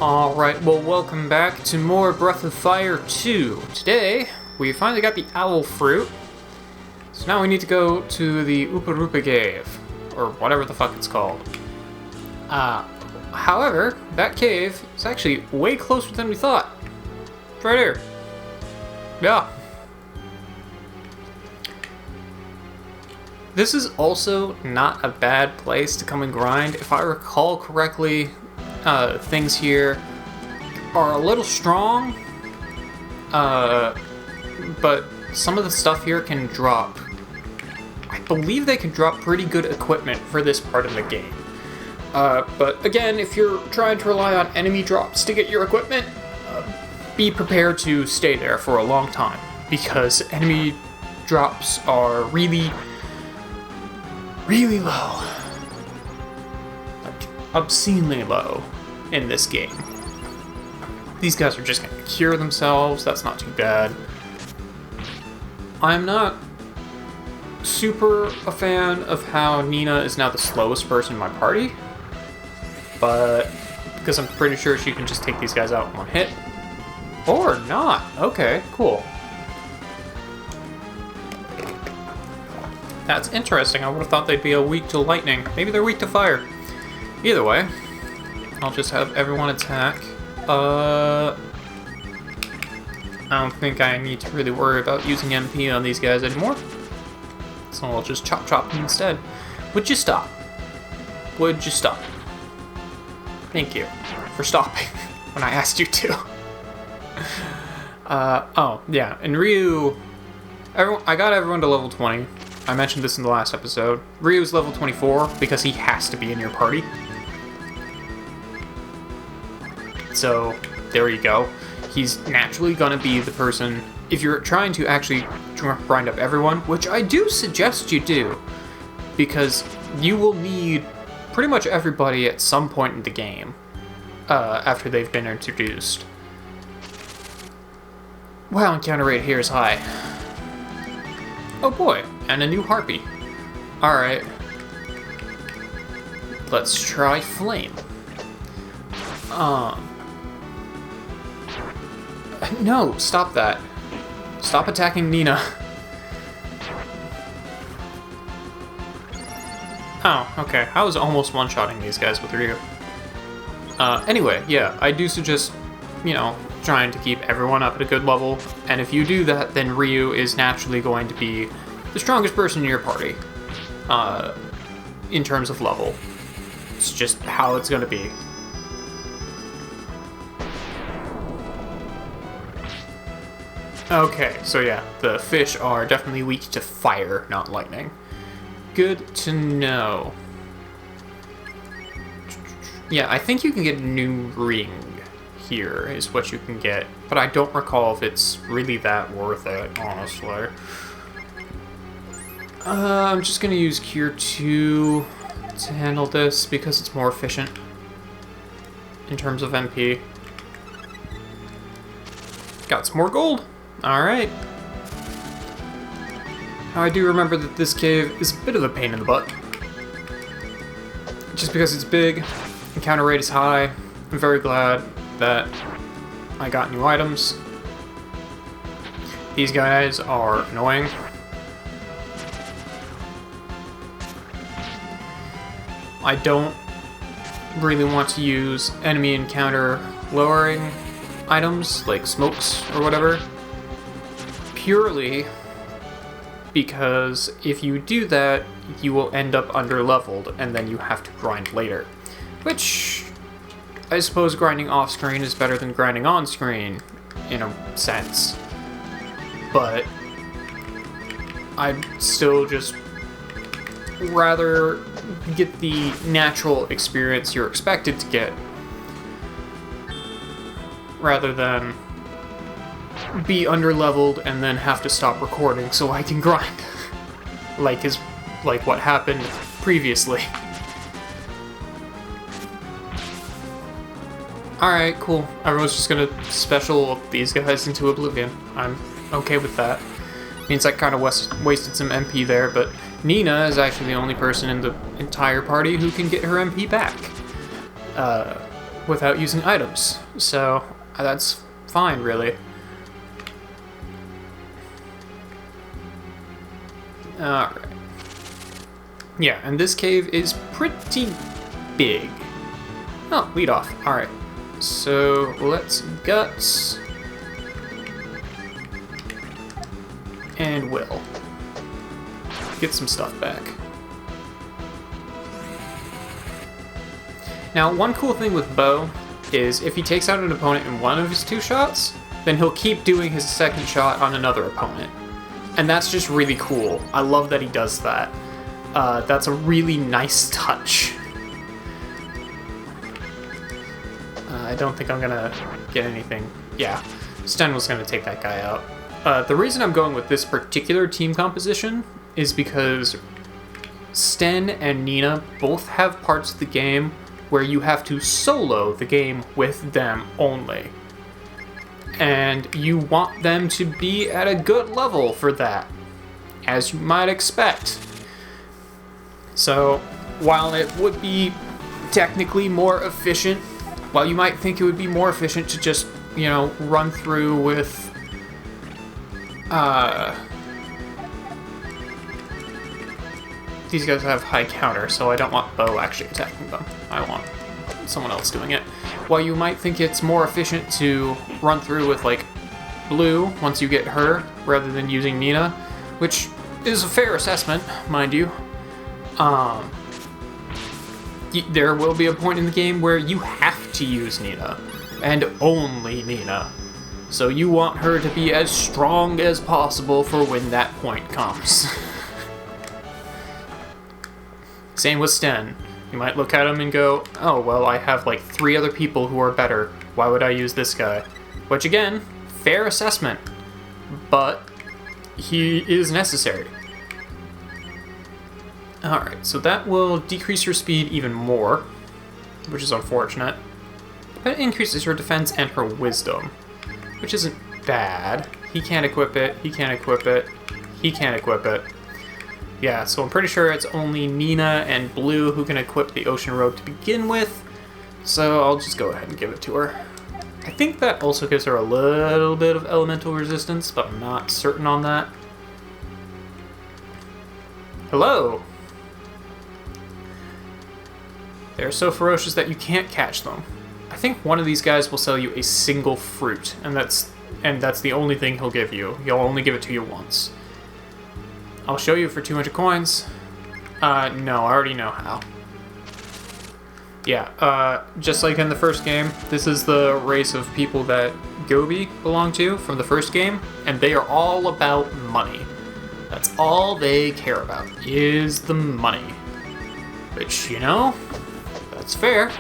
Alright, well, welcome back to more Breath of Fire 2. Today, we finally got the owl fruit. So now we need to go to the Uparupa cave, or whatever the fuck it's called. However, that cave is actually way closer than we thought. It's right here. Yeah. This is also not a bad place to come and grind. If I recall correctly, things here are a little strong, but some of the stuff here can drop. I believe they can drop pretty good equipment for this part of the game. But again, if you're trying to rely on enemy drops to get your equipment, be prepared to stay there for a long time, because enemy drops are really low. Like, obscenely low in this game. These guys are just gonna cure themselves, that's not too bad. I'm not super a fan of how Nina is now the slowest person in my party, but because I'm pretty sure she can just take these guys out in one hit. Or not. Okay, cool. That's interesting. I would have thought they'd be weak to lightning. Maybe they're weak to fire. Either way, I'll just have everyone attack. I don't think I need to really worry about using MP on these guys anymore. So I'll just chop them instead. Would you stop? Would you stop? Thank you for stopping when I asked you to. Oh, yeah, and Ryu... I got everyone to level 20. I mentioned this in the last episode. Ryu's level 24 because he has to be in your party. So, there you go. He's naturally gonna be the person, if you're trying to actually grind up everyone, which I do suggest you do, because you will need pretty much everybody at some point in the game, after they've been introduced. Wow, encounter rate here is high. Oh boy, and a new harpy. Alright. Let's try flame. No, stop that. Stop attacking Nina. Oh, okay. I was almost one-shotting these guys with Ryu. Anyway, yeah, I do suggest, trying to keep everyone up at a good level, and if you do that, then Ryu is naturally going to be the strongest person in your party, in terms of level. It's just how it's going to be. Okay, so yeah, the fish are definitely weak to fire, not lightning. Good to know. Yeah, I think you can get a new ring here, is what you can get, but I don't recall if it's really that worth it, honestly. I'm just gonna use Cure 2 to handle this, because it's more efficient in terms of MP. Got some more gold! Alright. Now I do remember that this cave is a bit of a pain in the butt. Just because it's big, encounter rate is high. I'm very glad that I got new items. These guys are annoying. I don't really want to use enemy encounter lowering items, like smokes or whatever, purely because if you do that, you will end up under-leveled, and then you have to grind later. Which, I suppose grinding off-screen is better than grinding on-screen, in a sense. But I'd still just rather get the natural experience you're expected to get, rather than be under-leveled and then have to stop recording so I can grind. like what happened previously. Alright, cool. Everyone's just gonna special these guys into oblivion. I'm okay with that. Means I kind of wasted some MP there, but Nina is actually the only person in the entire party who can get her MP back. without using items. So that's fine, really. Alright. Yeah, and this cave is pretty big. Oh, lead off. Alright. So let's guts. And will. Get some stuff back. Now, one cool thing with Bo is if he takes out an opponent in one of his 2 shots, then he'll keep doing his second shot on another opponent. And that's just really cool. I love that he does that. That's a really nice touch. I don't think I'm gonna get anything. Yeah, Sten was gonna take that guy out. The reason I'm going with this particular team composition is because Sten and Nina both have parts of the game where you have to solo the game with them only. And you want them to be at a good level for that, as you might expect. So, while it would be technically more efficient, while you might think it would be more efficient to just, you know, run through with, these guys have high counter, so I don't want Bo actually attacking them. I want someone else doing it. While you might think it's more efficient to run through with, like, Blue once you get her, rather than using Nina, which is a fair assessment, mind you. There will be a point in the game where you have to use Nina, and only Nina. So you want her to be as strong as possible for when that point comes. Same with Sten. You might look at him and go, oh, well, I have like 3 other people who are better. Why would I use this guy? Which, again, fair assessment, but he is necessary. Alright, so that will decrease her speed even more, which is unfortunate. But it increases her defense and her wisdom, which isn't bad. He can't equip it, he can't equip it, he can't equip it. Yeah, so I'm pretty sure it's only Nina and Blue who can equip the Ocean Robe to begin with, so I'll just go ahead and give it to her. I think that also gives her a little bit of elemental resistance, but I'm not certain on that. Hello! They're so ferocious that you can't catch them. I think one of these guys will sell you a single fruit, and that's the only thing he'll give you. He'll only give it to you once. I'll show you for 200 coins. No, I already know how. Yeah, just like in the first game, this is the race of people that Gobi belong to from the first game, and they are all about money. That's all they care about, is the money. Which, you know, that's fair.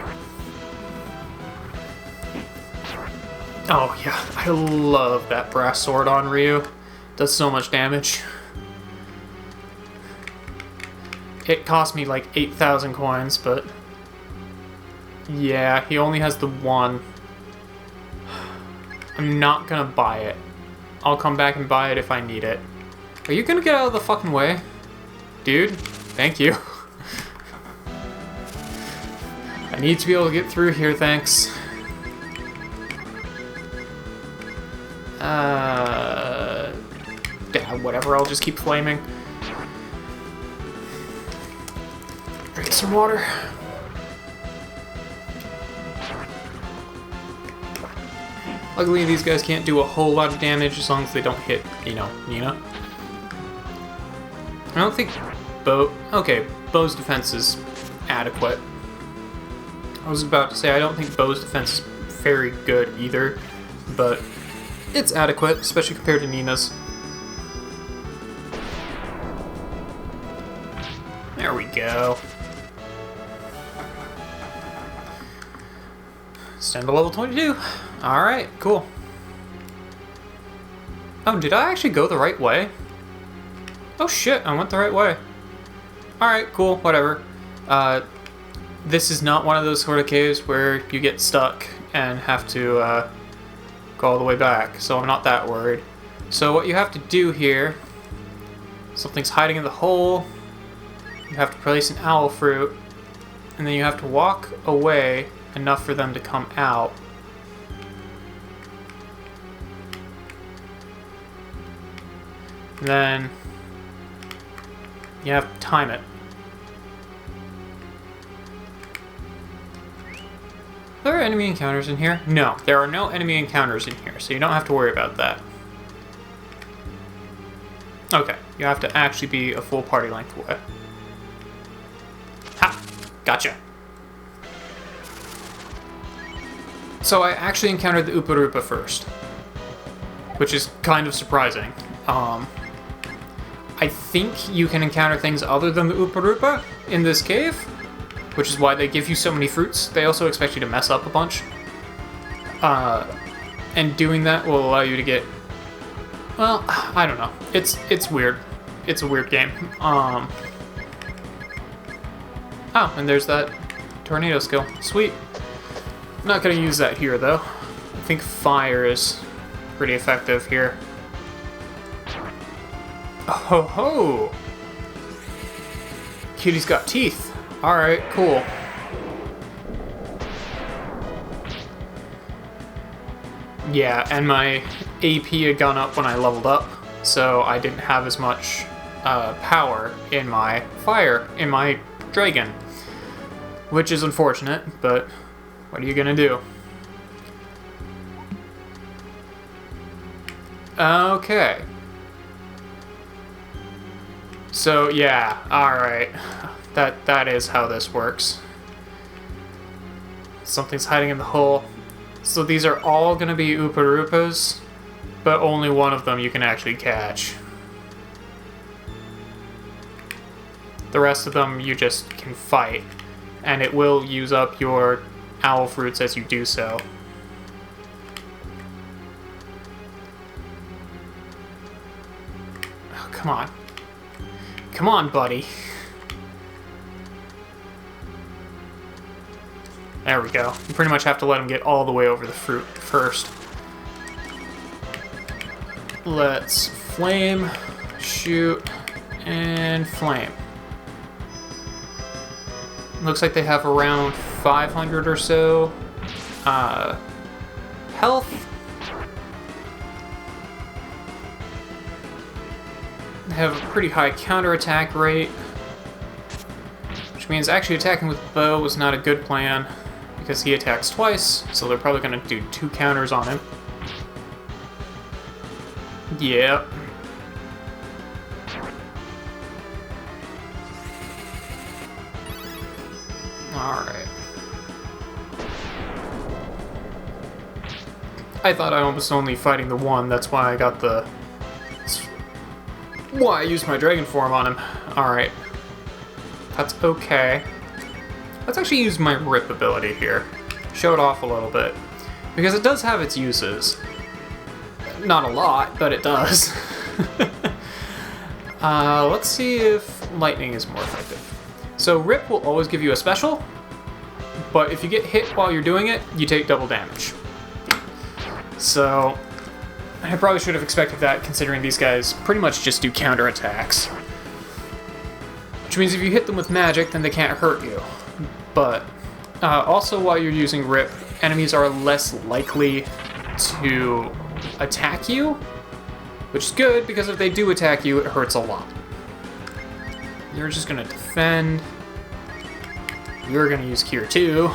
Oh yeah, I love that brass sword on Ryu. Does so much damage. It cost me like 8,000 coins, but yeah, he only has the one. I'm not gonna buy it. I'll come back and buy it if I need it. Are you gonna get out of the fucking way? Dude, thank you. I need to be able to get through here, thanks. Yeah, whatever, I'll just keep flaming. Drink some water. Luckily, these guys can't do a whole lot of damage as long as they don't hit, you know, Nina. I don't think Bo... Okay, Bo's defense is adequate. I was about to say, I don't think Bo's defense is very good either, but it's adequate, especially compared to Nina's. There we go. Stand to level 22. Alright, cool. Oh, did I actually go the right way? Oh shit, I went the right way. Alright, cool, whatever. This is not one of those sort of caves where you get stuck and have to go all the way back, so I'm not that worried. So what you have to do here, something's hiding in the hole, you have to place an owl fruit, and then you have to walk away enough for them to come out. Then you have to time it. Are there enemy encounters in here? No, there are no enemy encounters in here, so you don't have to worry about that. Okay, you have to actually be a full party length away. Ha! Gotcha. So I actually encountered the Uparupa first, which is kind of surprising. I think you can encounter things other than the Uparupa in this cave, which is why they give you so many fruits. They also expect you to mess up a bunch. And doing that will allow you to get... Well, I don't know. It's weird. It's a weird game. Oh, and there's that tornado skill. Sweet. I'm not going to use that here, though. I think fire is pretty effective here. Oh ho ho! Kitty's got teeth. Alright, cool. Yeah, and my AP had gone up when I leveled up, so I didn't have as much power in my dragon. Which is unfortunate, but what are you gonna do? Okay. So, yeah, alright. That is how this works. Something's hiding in the hole. So these are all gonna be Uparupas, but only one of them you can actually catch. The rest of them you just can fight, and it will use up your owl fruits as you do so. Oh, come on. Come on, buddy. There we go. You pretty much have to let him get all the way over the fruit first. Let's flame, shoot, and flame. Looks like they have around 500 or so health. They have a pretty high counterattack rate, which means actually attacking with bow was not a good plan because he attacks twice, so they're probably going to do 2 counters on him. Yep. Alright. I thought I was only fighting the one, that's why I got the... Why I used my dragon form on him. Alright. That's okay. Let's actually use my rip ability here. Show it off a little bit. Because it does have its uses. Not a lot, but it does. Let's see if lightning is more effective. So rip will always give you a special, but if you get hit while you're doing it, you take double damage. So I probably should have expected that, considering these guys pretty much just do counterattacks. Which means if you hit them with magic, then they can't hurt you. But also while you're using rip, enemies are less likely to attack you, which is good, because if they do attack you, it hurts a lot. You're just gonna defend. You're gonna use Cure too.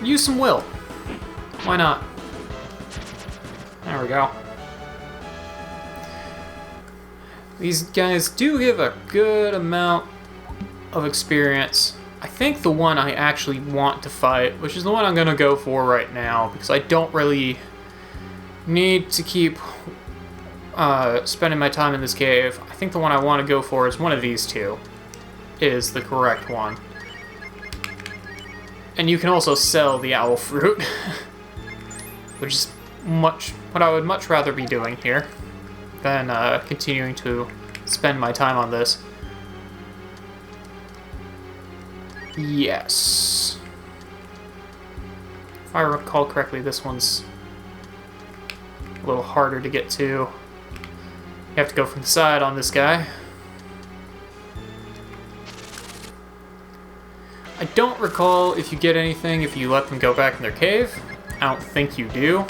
Use some will. Why not? There we go. These guys do give a good amount of experience. I think the one I actually want to fight, which is the one I'm gonna go for right now, because I don't really need to keep spending my time in this cave. I think the one I want to go for is one of these two. Is the correct one. And you can also sell the owl fruit, which is what I would much rather be doing here than continuing to spend my time on this. Yes. If I recall correctly, this one's a little harder to get to. You have to go from the side on this guy. I don't recall if you get anything if you let them go back in their cave. I don't think you do.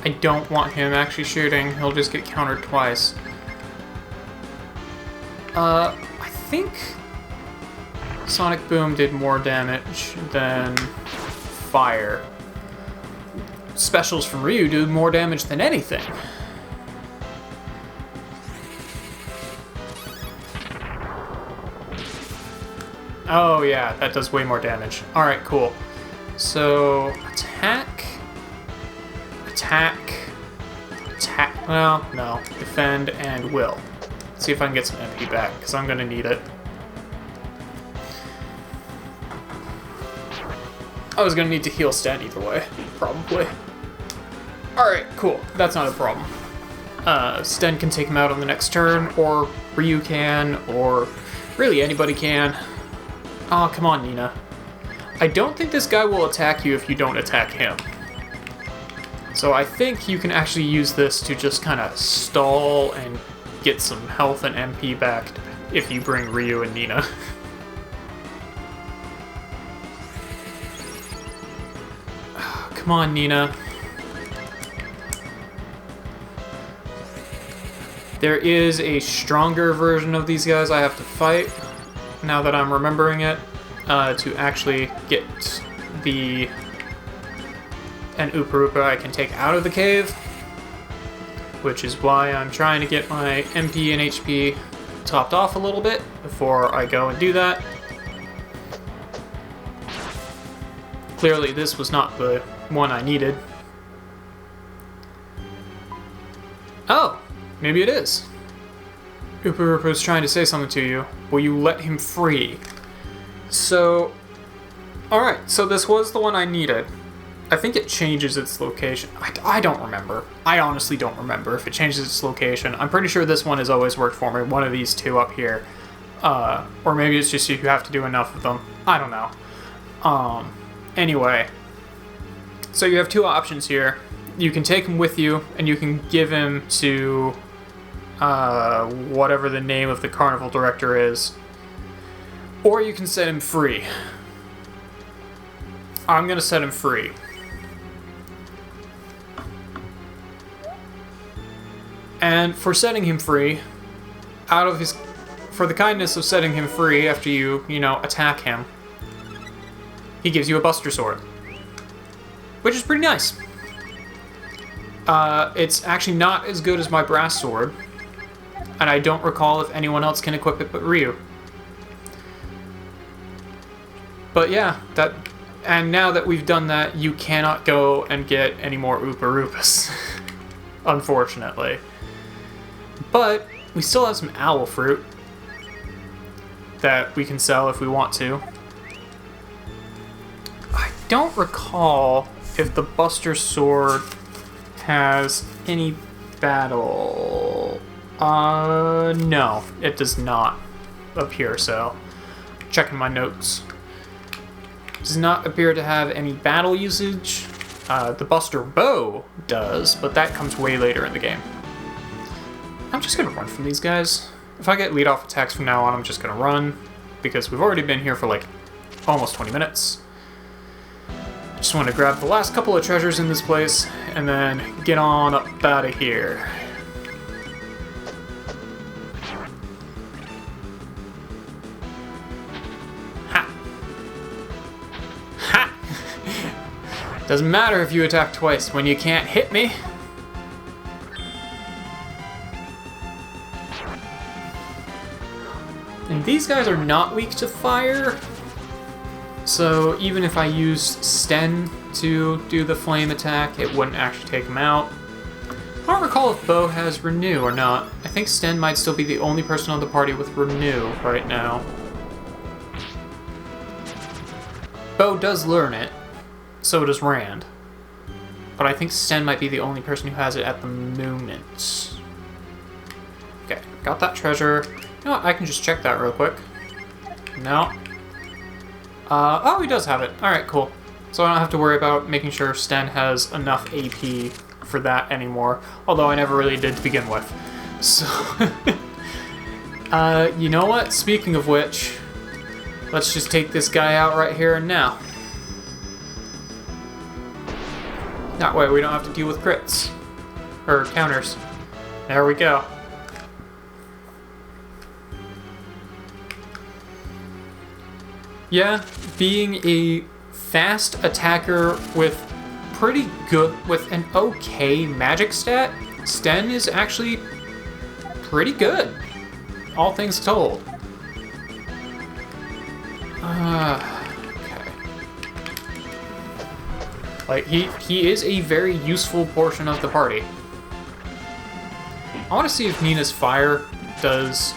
I don't want him actually shooting. He'll just get countered twice. I think Sonic Boom did more damage than Fire. Specials from Ryu do more damage than anything. Oh yeah, that does way more damage. Alright, cool. So, attack, well, no, defend, and will. See if I can get some MP back, because I'm going to need it. I was going to need to heal Sten either way, probably. Alright, cool. That's not a problem. Sten can take him out on the next turn, or Ryu can, or really anybody can. Oh, come on, Nina. I don't think this guy will attack you if you don't attack him. So I think you can actually use this to just kind of stall and get some health and MP back if you bring Ryu and Nina. Come on, Nina. There is a stronger version of these guys I have to fight, now that I'm remembering it, to actually get an Uparupa I can take out of the cave, which is why I'm trying to get my MP and HP topped off a little bit before I go and do that. Clearly this was not the one I needed. Oh, maybe it is. Uparupa's trying to say something to you. Will you let him free? So, alright, so this was the one I needed. I think it changes its location. I don't remember. I honestly don't remember if it changes its location. I'm pretty sure this one has always worked for me, one of these two up here. Or maybe it's just you have to do enough of them. I don't know. Anyway. So you have two options here. You can take him with you, and you can give him to whatever the name of the carnival director is. Or you can set him free. I'm gonna set him free. And for setting him free, for the kindness of setting him free after you attack him, he gives you a Buster Sword. Which is pretty nice. It's actually not as good as my Brass Sword, and I don't recall if anyone else can equip it but Ryu. But yeah, and now that we've done that, you cannot go and get any more Uparupas, unfortunately. But we still have some owl fruit that we can sell if we want to. I don't recall if the Buster Sword has any battle. No, it does not appear so. Checking my notes. Does not appear to have any battle usage. The Buster Bow does, but that comes way later in the game. I'm just gonna run from these guys. If I get lead-off attacks from now on, I'm just gonna run, because we've already been here for like almost 20 minutes. I just want to grab the last couple of treasures in this place, and then get on up out of here. Ha! Ha! Doesn't matter if you attack twice when you can't hit me. And these guys are not weak to fire, so even if I use Sten to do the flame attack, it wouldn't actually take him out. I don't recall if Bo has Renew or not. I think Sten might still be the only person on the party with Renew right now. Bo does learn it, so does Rand. But I think Sten might be the only person who has it at the moment. Okay, got that treasure. You know what, I can just check that real quick. No. Oh, he does have it. Alright, cool. So I don't have to worry about making sure Sten has enough AP for that anymore. Although I never really did to begin with. So, You know what? Speaking of which, let's just take this guy out right here and now. That way we don't have to deal with crits. Or counters. There we go. Yeah, being a fast attacker with an okay magic stat, Sten is actually pretty good, all things told. Okay. Like, he is a very useful portion of the party. I want to see if Nina's fire does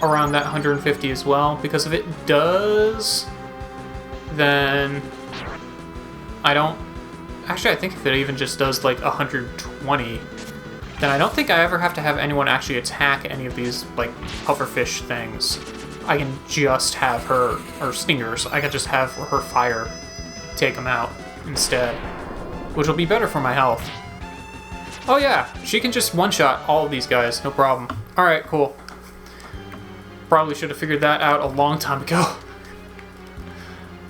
around that 150 as well, because if it does, then I don't... Actually, I think if it even just does like 120, then I don't think I ever have to have anyone actually attack any of these like pufferfish things. I can just have her, or stingers, I can just have her fire take them out instead, which will be better for my health. Oh yeah, she can just one-shot all of these guys, no problem. Alright, cool. Probably should have figured that out a long time ago.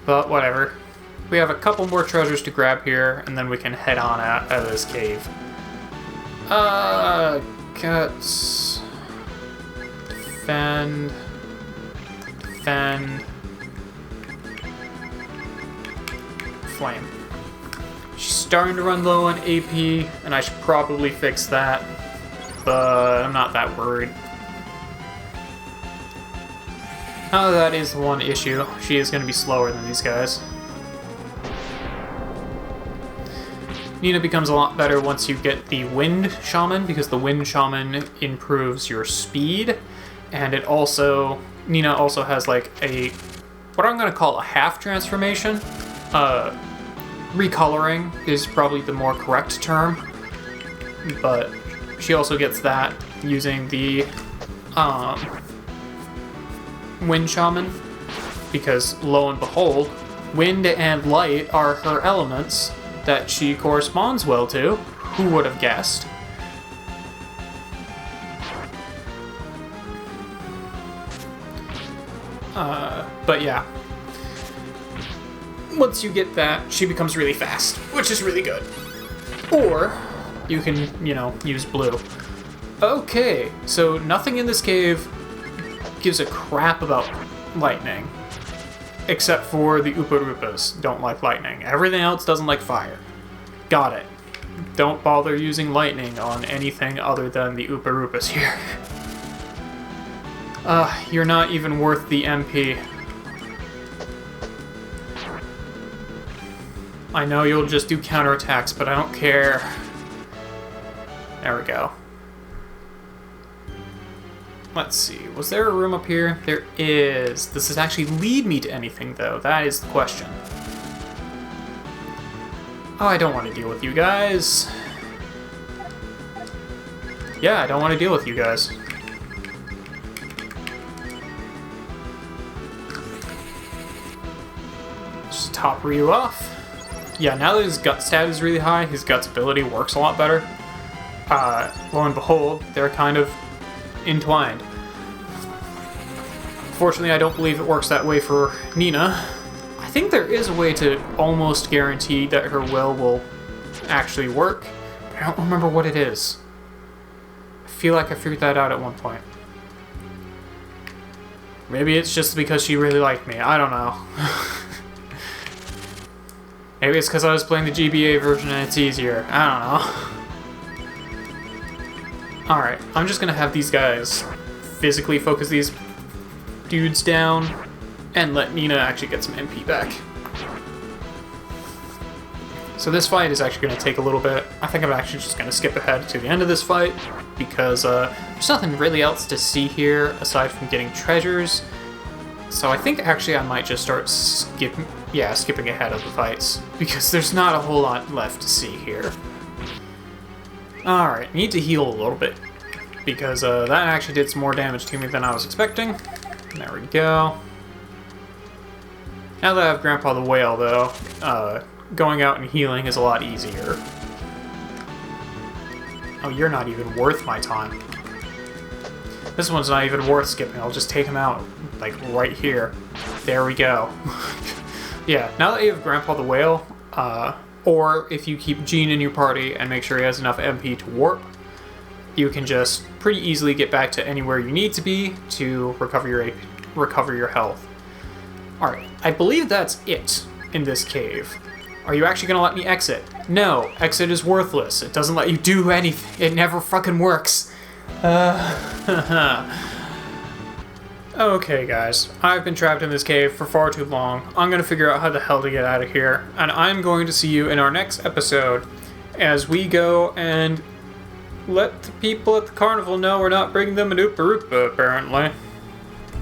But whatever. We have a couple more treasures to grab here, and then we can head on out of this cave. Guts. Defend. Flame. She's starting to run low on AP, and I should probably fix that, but I'm not that worried. Oh, that is one issue. She is going to be slower than these guys. Nina becomes a lot better once you get the Wind Shaman, because the Wind Shaman improves your speed, and it also... Nina also has like a... what I'm going to call a half transformation. Recoloring is probably the more correct term, but she also gets that using the Wind Shaman, because lo and behold, wind and light are her elements that she corresponds well to. Who would have guessed? But yeah. Once you get that, she becomes really fast, which is really good. Or, you can, you know, use blue. Okay, so nothing in this cave gives a crap about lightning. Except for the Uparupas don't like lightning. Everything else doesn't like fire. Got it. Don't bother using lightning on anything other than the Uparupas here. You're not even worth the MP. I know you'll just do counterattacks, but I don't care. There we go. Let's see, was there a room up here? There is. Does this actually lead me to anything, though? That is the question. Oh, I don't want to deal with you guys. Yeah, I don't want to deal with you guys. Just topper you off. Yeah, now that his gut stat is really high, his guts ability works a lot better. Lo and behold, they're kind of entwined. Fortunately, I don't believe it works that way for Nina. I think there is a way to almost guarantee that her will actually work. I don't remember what it is. I feel like I figured that out at one point. Maybe it's just because she really liked me. I don't know. Maybe it's because I was playing the GBA version and it's easier. I don't know. Alright, I'm just gonna have these guys physically focus these dudes down and let Nina actually get some MP back. So this fight is actually going to take a little bit. I think I'm actually just going to skip ahead to the end of this fight because there's nothing really else to see here aside from getting treasures. So I think actually I might just start skipping ahead of the fights because there's not a whole lot left to see here. Alright, need to heal a little bit because that actually did some more damage to me than I was expecting. There we go. Now that I have Grandpa the Whale, though, going out and healing is a lot easier. Oh, you're not even worth my time. This one's not even worth skipping. I'll just take him out, like, right here. There we go. Yeah, now that you have Grandpa the Whale, or if you keep Gene in your party and make sure he has enough MP to warp, you can just pretty easily get back to anywhere you need to be to recover your health. Alright, I believe that's it in this cave. Are you actually gonna let me exit? No, exit is worthless. It doesn't let you do anything. It never fucking works. Okay, guys. I've been trapped in this cave for far too long. I'm gonna figure out how the hell to get out of here, and I'm going to see you in our next episode as we go and let the people at the carnival know we're not bringing them an Uparupa, apparently.